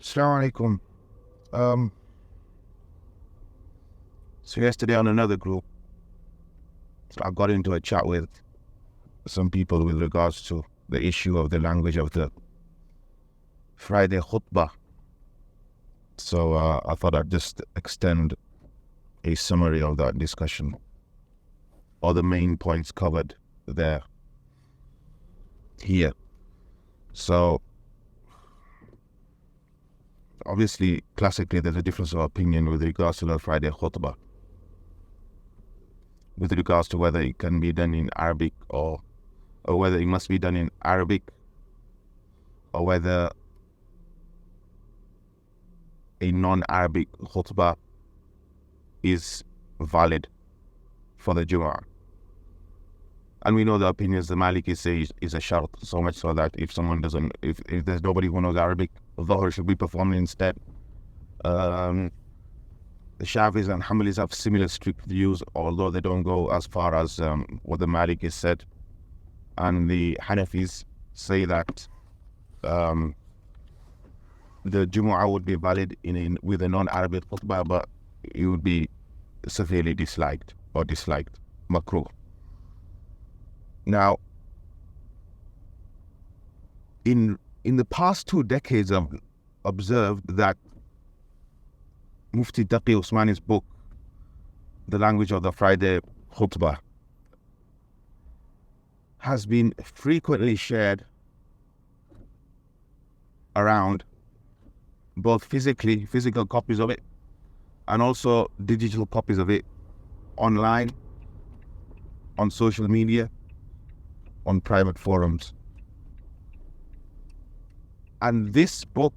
Assalamu alaikum. So yesterday on another group, I got into a chat with some people with regards to the issue of the language of the Friday khutbah. So I thought I'd just extend a summary of that discussion, or the main points covered there, here. So obviously, classically, there's a difference of opinion with regards to the Friday khutbah, with regards to whether it can be done in Arabic or whether it must be done in Arabic, or whether a non-Arabic khutbah is valid for the Jumu'ah. And we know the opinions the Maliki say is a shart, so much so that if someone doesn't, if there's nobody who knows Arabic, Zuhr should be performed instead. The Shafis and Hanbalis have similar strict views, although they don't go as far as what the Maliki said. And the Hanafis say that the Jumu'ah would be valid with a non-Arabic khutbah, but it would be severely disliked, makruh. Now, in the past 2 decades, I've observed that Mufti Taqi Usmani's book, The Language of the Friday Khutbah, has been frequently shared around, both physical copies of it, and also digital copies of it online, on social media, on private forums. And in this book,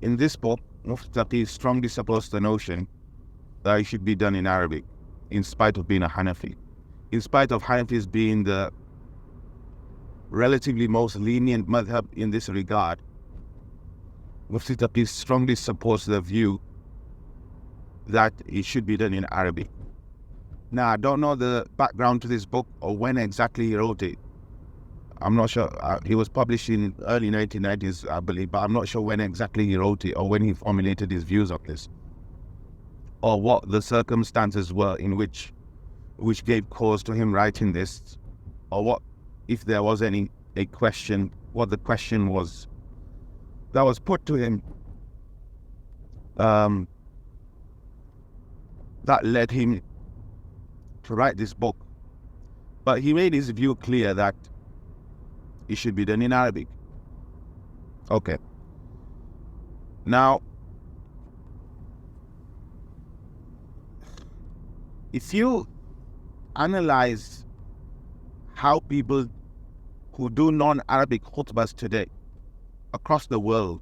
Mufti Taqi strongly supports the notion that it should be done in Arabic, in spite of being a Hanafi. In spite of Hanafis being the relatively most lenient madhab in this regard, Mufti Taqi strongly supports the view that it should be done in Arabic. Now, I don't know the background to this book or when exactly he wrote it. I'm not sure. He was published in early 1990s, I believe, but I'm not sure when exactly he wrote it or when he formulated his views on this, or what the circumstances were in which gave cause to him writing this, or what, if there was a question, what the question was that was put to him that led him to write this book. But he made his view clear that it should be done in Arabic. Okay. Now, if you analyze how people who do non-Arabic khutbahs today across the world,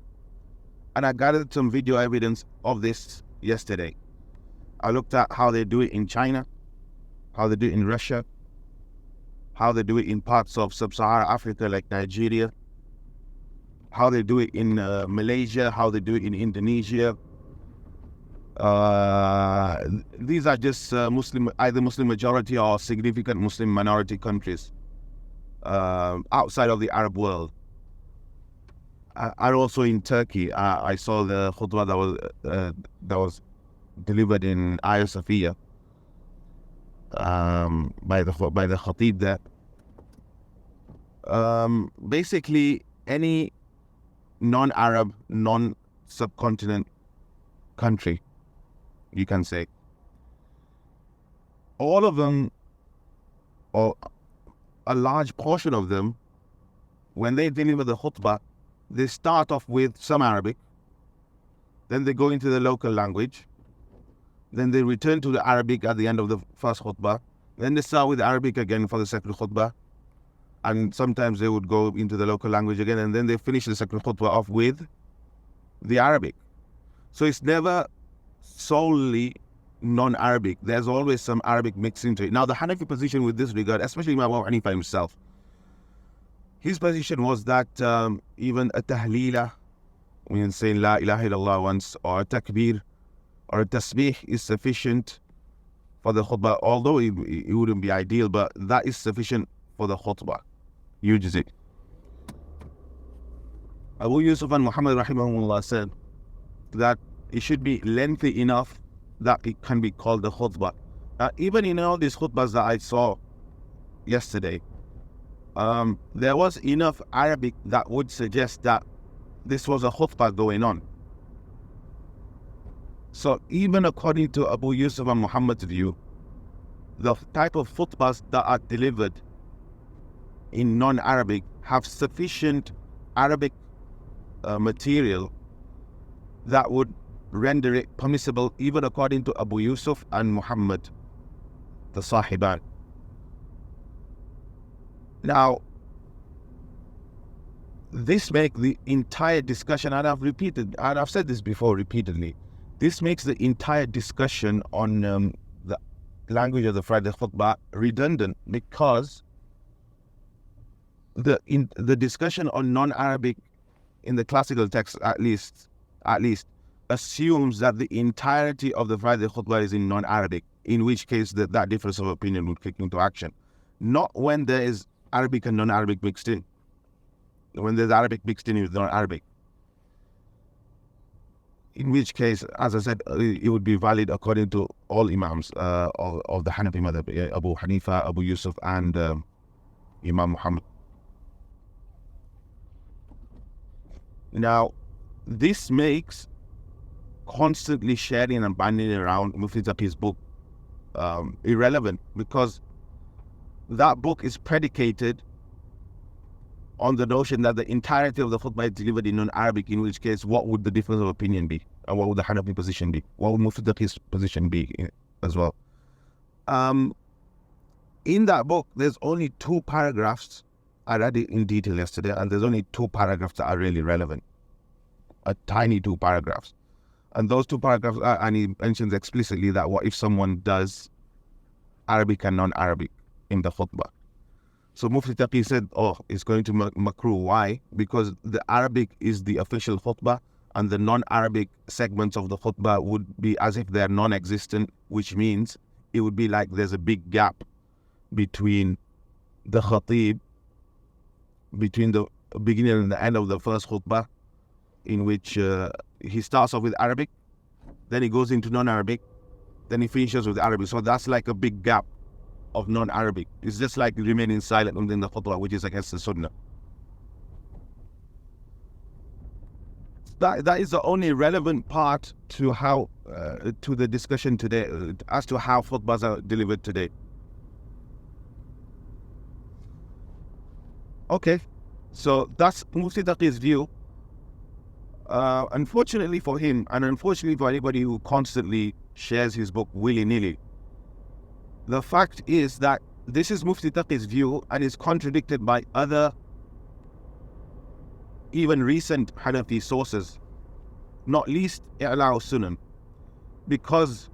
and I gathered some video evidence of this yesterday. I looked at how they do it in China, how they do it in Russia, how they do it in parts of sub-Saharan Africa like Nigeria, how they do it in Malaysia, how they do it in Indonesia. These are just either Muslim majority or significant Muslim minority countries outside of the Arab world. And also in Turkey, I saw the khutbah that was delivered in Hagia Sophia by the khatib there. Basically, any non-Arab, non-subcontinent country, you can say, all of them, or a large portion of them, when they deliver the khutbah, they start off with some Arabic, then they go into the local language, then they return to the Arabic at the end of the first khutbah, then they start with Arabic again for the second khutbah, and sometimes they would go into the local language again, and then they finish the second khutbah off with the Arabic. So it's never solely non-Arabic. There's always some Arabic mixed into it. Now, the Hanafi position with this regard, especially Imam Abu Hanifa himself, his position was that even a tahleela, when saying La ilaha illallah once, or a takbir, or a tasbih is sufficient for the khutbah, although it wouldn't be ideal, but that is sufficient for the khutbah. Use it. Abu Yusuf and Muhammad rahimahullah said that it should be lengthy enough that it can be called the khutbah. Even in all these khutbahs that I saw yesterday, there was enough Arabic that would suggest that this was a khutbah going on. So even according to Abu Yusuf and Muhammad's view, the type of khutbahs that are delivered in non-Arabic have sufficient Arabic material that would render it permissible, even according to Abu Yusuf and Muhammad, the Sahiban. Now, this makes the entire discussion, and I've said this before repeatedly, this makes the entire discussion on the language of the Friday khutbah redundant, because the discussion on non-Arabic in the classical text at least assumes that the entirety of the Friday khutbah is in non-Arabic, in which case that difference of opinion would kick into action. Not when there is Arabic and non-Arabic mixed in. When there's Arabic mixed in with non-Arabic. In which case, as I said, it would be valid according to all Imams of the Hanafi madhab, Abu Hanifa, Abu Yusuf, and Imam Muhammad. Now, this makes constantly sharing and banding around Mufti Taqi's book irrelevant, because that book is predicated on the notion that the entirety of the khutbah is delivered in non-Arabic, in which case, what would the difference of opinion be? And what would the Hanafi position be? What would Mufti Taqi's position be as well? In that book, there's only 2 paragraphs. I read it in detail yesterday, and there's only 2 paragraphs that are really relevant. A tiny 2 paragraphs. And those 2 paragraphs, and he mentions explicitly that what if someone does Arabic and non-Arabic in the khutbah? So Mufti Taqi said, it's going to makruh. Why? Because the Arabic is the official khutbah, and the non-Arabic segments of the khutbah would be as if they're non-existent, which means it would be like there's a big gap between the khatib, between the beginning and the end of the first khutbah, in which he starts off with Arabic, then he goes into non-Arabic, then he finishes with Arabic. So that's like a big gap of non-Arabic. It's just like remaining silent within the khutbah, which is against the sunnah. That is the only relevant part to how to the discussion today as to how khutbahs are delivered today. Okay, so that's Mufti Taqi's view. Unfortunately for him, and unfortunately for anybody who constantly shares his book willy-nilly, the fact is that this is Mufti Taqi's view and is contradicted by other, even recent Hanafi sources, not least I'la Sunan. Because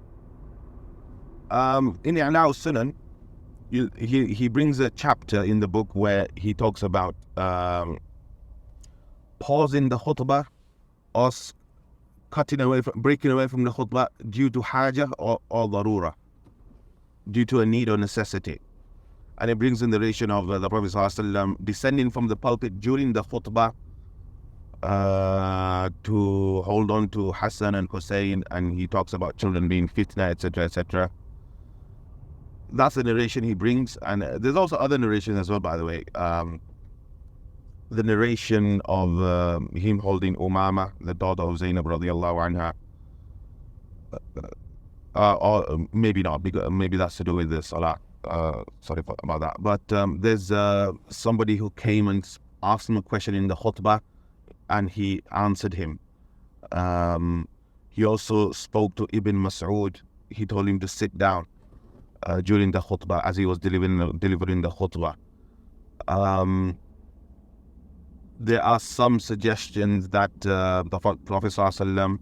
in I'la Sunan, he brings a chapter in the book where he talks about pausing the khutbah or breaking away from the khutbah due to haja or darura, due to a need or necessity. And it brings in the narration of the Prophet ﷺ descending from the pulpit during the khutbah to hold on to Hassan and Hussein, and he talks about children being fitna, etc., etc. That's the narration he brings, and there's also other narrations as well, by the way. The narration of him holding Umama, the daughter of Zainab radiallahu anha, or maybe not, because maybe that's to do with the salah. Sorry about that. But there's somebody who came and asked him a question in the khutbah, and he answered him. He also spoke to Ibn Mas'ud. He told him to sit down during the khutbah as he was delivering the khutbah. There are some suggestions that the Prophet ﷺ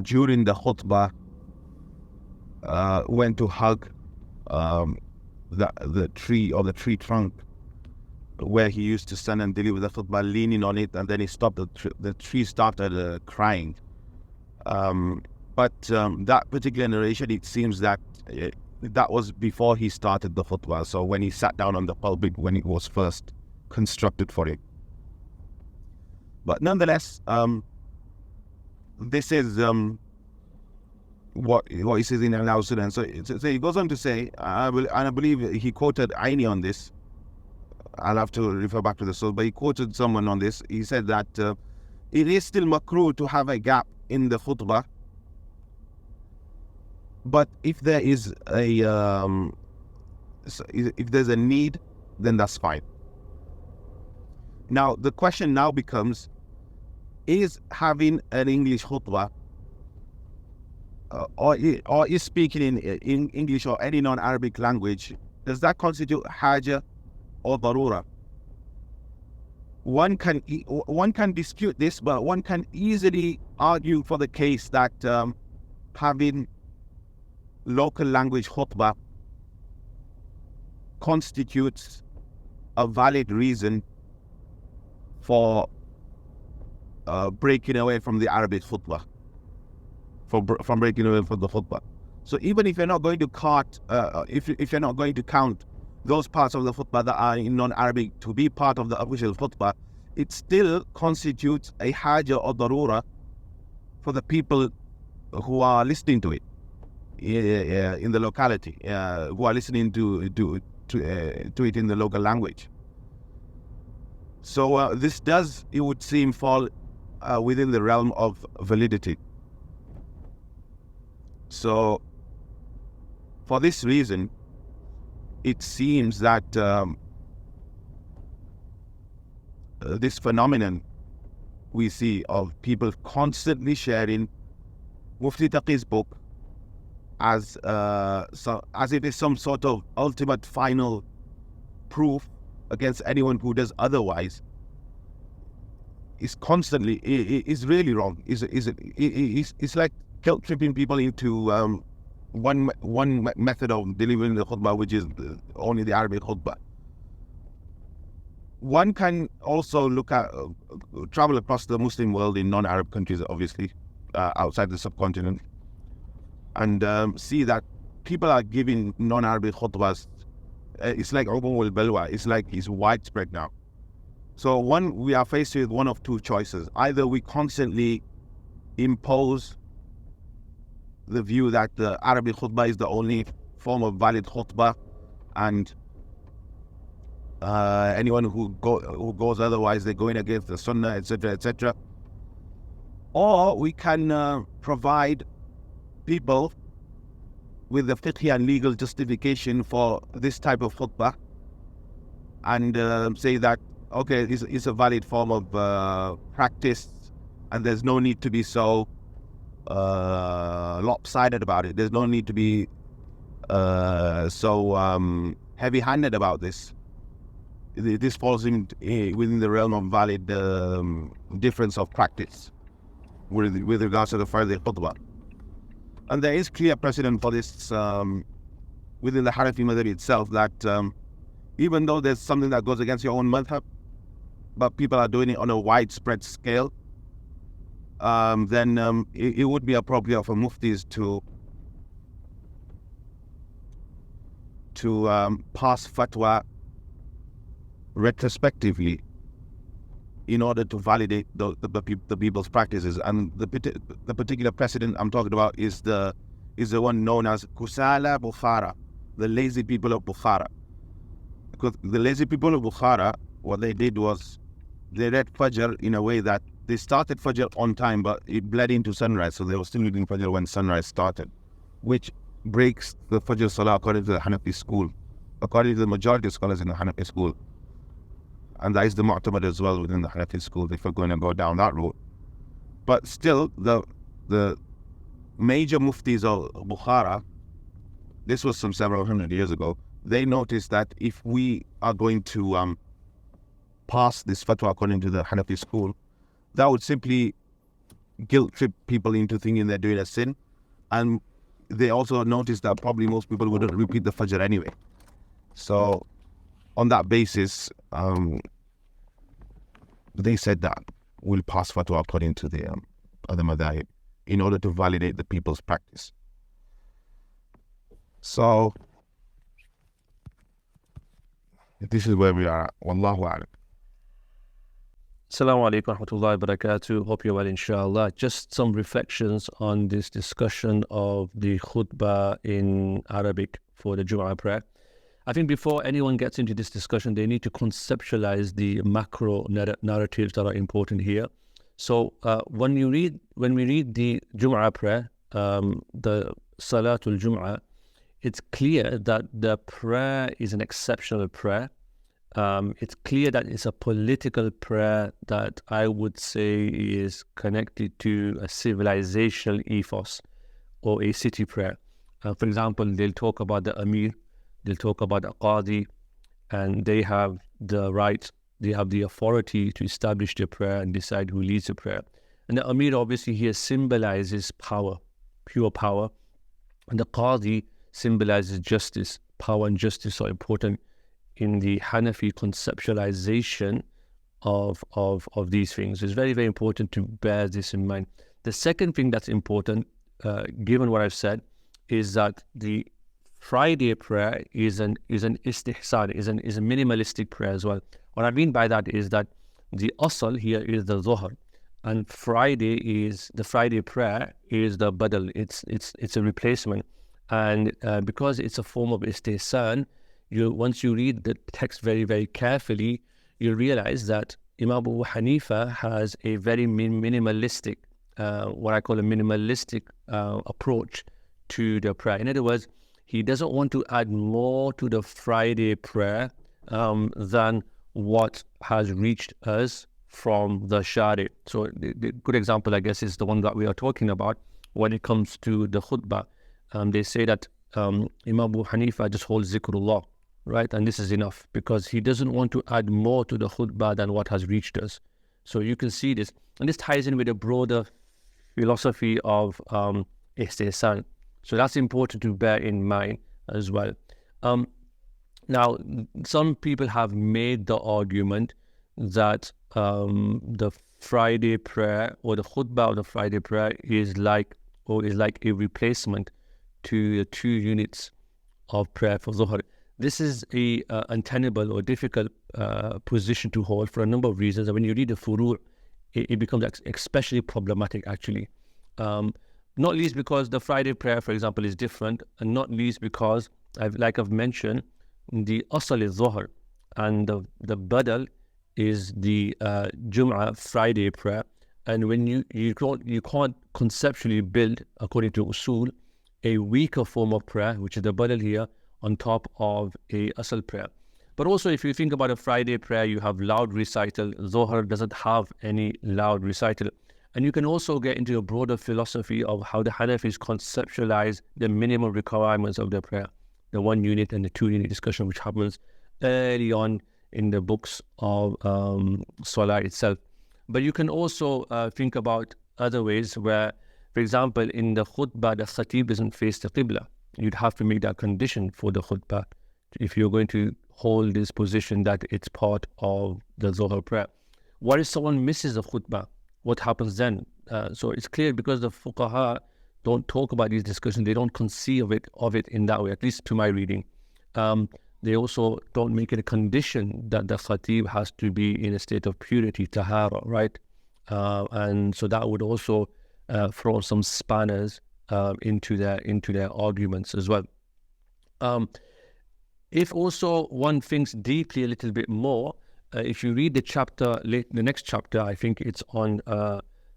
during the khutbah went to hug the tree or the tree trunk where he used to stand and deliver the khutbah, leaning on it, and then he stopped. The tree started crying. But that particular narration, it seems that that was before he started the khutbah. So when he sat down on the pulpit, when it was first constructed for him. But nonetheless, this is what he says in Al-Sudan. So he goes on to say, and I believe he quoted Aini on this. I'll have to refer back to the source, but he quoted someone on this. He said that it is still makruh to have a gap in the khutbah, but if there is if there's a need, then that's fine. Now the question now becomes: is having an English khutbah or is speaking in English or any non-Arabic language, does that constitute haja or darura? One can dispute this, but one can easily argue for the case that having local language khutbah constitutes a valid reason for breaking away from the Arabic khutbah, from breaking away from the khutbah. So even if you're not going to if you're not going to count those parts of the khutbah that are in non-Arabic to be part of the official khutbah, it still constitutes a haja or darura for the people who are listening to it in the locality, who are listening to it in the local language. So this does, it would seem, fall within the realm of validity. So for this reason, it seems that this phenomenon we see of people constantly sharing Mufti Taqi's book as it is some sort of ultimate final proof against anyone who does otherwise is constantly is really wrong. It's like guilt tripping people into one method of delivering the khutbah, which is only the Arabic khutbah. One can also look at travel across the Muslim world in non-Arab countries, obviously outside the subcontinent, and see that people are giving non-Arabic khutbahs. It's like Ubun al-Balwa. It's widespread now. So we are faced with one of two choices. Either we constantly impose the view that the Arabic khutbah is the only form of valid khutbah, and anyone who goes otherwise, they're going against the Sunnah, etc., etc. Or we can provide people with the fiqh and legal justification for this type of khutbah, and say that, okay, it's a valid form of practice, and there's no need to be so lopsided about it. There's no need to be so heavy-handed about this. This falls within the realm of valid difference of practice with regards to the fardhi khutbah. And there is clear precedent for this within the Hanafi madhab itself, that even though there's something that goes against your own madhab, but people are doing it on a widespread scale, then it would be appropriate for muftis to pass fatwa retrospectively in order to validate the people's practices. And the particular precedent I'm talking about is the one known as Kusala Bukhara, the lazy people of Bukhara. Because the lazy people of Bukhara, what they did was they read Fajr in a way that they started Fajr on time, but it bled into sunrise, so they were still reading Fajr when sunrise started, which breaks the Fajr Salah according to the Hanafi school, according to the majority of scholars in the Hanafi school. And that is the mu'tamad as well within the Hanafi school, if we're going to go down that route. But still, the major muftis of Bukhara, this was some several hundred years ago, they noticed that if we are going to pass this fatwa according to the Hanafi school, that would simply guilt trip people into thinking they're doing a sin. And they also noticed that probably most people wouldn't repeat the Fajr anyway. So on that basis, they said that we'll pass fatwa according to the other madhahib in order to validate the people's practice. So this is where we are. Wallahu a'lam. Assalamu alaikum wa rahmatullahi wa barakatuh. Hope you're well, inshallah. Just some reflections on this discussion of the khutbah in Arabic for the Jumu'ah prayer. I think before anyone gets into this discussion, they need to conceptualize the macro narratives that are important here. So when we read the Jumu'ah prayer, the Salatul Jumu'ah, it's clear that the prayer is an exceptional prayer. It's clear that it's a political prayer that I would say is connected to a civilizational ethos or a city prayer. For example, they'll talk about the Amir, they'll talk about the Qadi, and they have the right, they have the authority to establish the prayer and decide who leads the prayer. And the Amir obviously here symbolizes power, pure power. And the Qadi symbolizes justice. Power and justice are important in the Hanafi conceptualization of these things. It's very, very important to bear this in mind. The second thing that's important, given what I've said, is that the Friday prayer is an istihsan, is a minimalistic prayer as well. What I mean by that is that the asl here is the Zuhr, and the Friday prayer is the badal. It's a replacement, and because it's a form of istihsan, once you read the text very, very carefully, you realize that Imam Abu Hanifa has a very minimalistic, what I call a minimalistic approach to the prayer. In other words, he doesn't want to add more to the Friday prayer than what has reached us from the Shari. So the good example, I guess, is the one that we are talking about when it comes to the khutbah. They say that Imam Abu Hanifa just holds zikrullah, right? And this is enough because he doesn't want to add more to the khutbah than what has reached us. So you can see this. And this ties in with a broader philosophy of istihsan. So that's important to bear in mind as well. Now, some people have made the argument that the Friday prayer or the khutbah of the Friday prayer is like a replacement to the 2 units of prayer for Zuhr. This is a untenable or difficult position to hold for a number of reasons. And when you read the furu', it becomes especially problematic, actually. Not least because the Friday prayer, for example, is different, and not least because, like I've mentioned, the asal is Zuhr, and the badal is the Jumu'ah Friday prayer. And when you can't conceptually build, according to usul, a weaker form of prayer, which is the badal here, on top of a asal prayer. But also, if you think about a Friday prayer, you have loud recital. Zuhr doesn't have any loud recital. And you can also get into a broader philosophy of how the Hanafis conceptualize the minimum requirements of the prayer, the 1 unit and the 2 unit discussion, which happens early on in the books of Salah itself. But you can also think about other ways where, for example, in the khutbah, the khatib doesn't face the qibla. You'd have to make that condition for the khutbah if you're going to hold this position that it's part of the Zuhr prayer. What if someone misses a khutbah? What happens then? So it's clear because the fuqaha don't talk about these discussions, they don't conceive of it in that way, at least to my reading. They also don't make it a condition that the khatib has to be in a state of purity, tahara, right? And so that would also throw some spanners into their arguments as well. If also one thinks deeply a little bit more, if you read the next chapter, I think it's on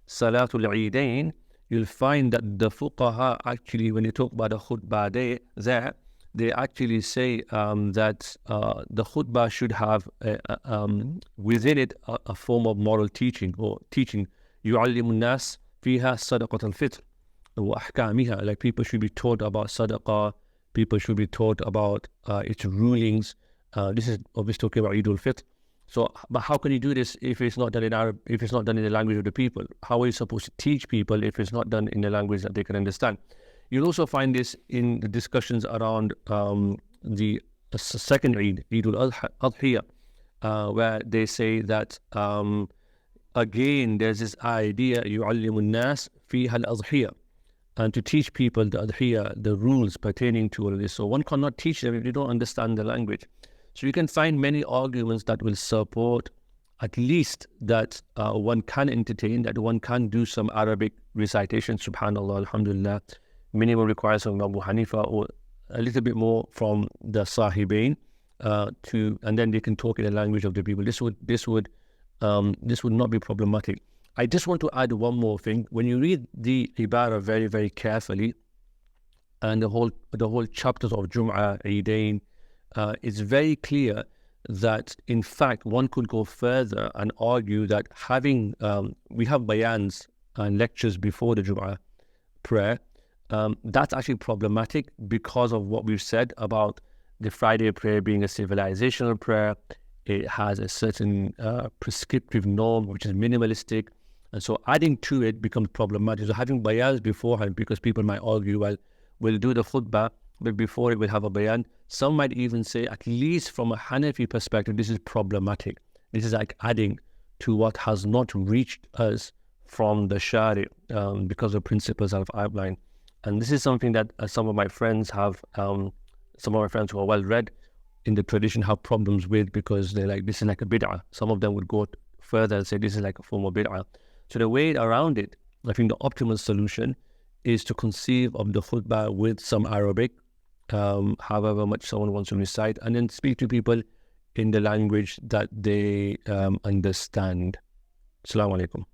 Salatul Eidain, you'll find that the fuqaha actually, when they talk about the khutbah they actually say that the khutbah should have within it a form of moral teaching or teaching. يُعَلِّمُ النَّاسِ فِيهَا صَدَقَةَ الْفِطْرِ وَأَحْكَامِهَا. Like people should be taught about sadaqah, people should be taught about its rulings. This is obviously talking about Eid al-Fitr. So, but how can you do this if it's not done in Arab, if it's not done in the language of the people? How are you supposed to teach people if it's not done in the language that they can understand? You'll also find this in the discussions around the second Eid, Eid al-Adhiyah, where they say that, again, there's this idea, يُعَلِّمُ النَّاسِ فِيهَا الْأَضْحِيَةِ, and to teach people the adhiyah, the rules pertaining to all of this. So one cannot teach them if they don't understand the language. So you can find many arguments that will support at least that one can entertain, that one can do some Arabic recitation, subhanallah, alhamdulillah. Minimum requires from Abu Hanifa, or a little bit more from the Sahibain, and then they can talk in the language of the people. This would not be problematic. I just want to add one more thing. When you read the Ibara very, very carefully, and the whole chapters of Jumu'ah, Eidain, it's very clear that in fact one could go further and argue that having we have bayans and lectures before the Jumu'ah prayer, that's actually problematic because of what we've said about the Friday prayer being a civilizational prayer. It has a certain prescriptive norm which is minimalistic, and so adding to it becomes problematic. So having bayans beforehand, because people might argue, well, we'll do the khutbah, but before it we'll have a bayan. Some might even say, at least from a Hanafi perspective, this is problematic. This is like adding to what has not reached us from the Shari, because of principles I've outlined. And this is something that some of my friends who are well read in the tradition have problems with, because they're like, this is like a bid'ah. Some of them would go further and say this is like a form of bid'ah. So the way around it, I think the optimal solution is to conceive of the khutbah with some Arabic, however much someone wants to recite, and then speak to people in the language that they understand. Assalamu alaikum.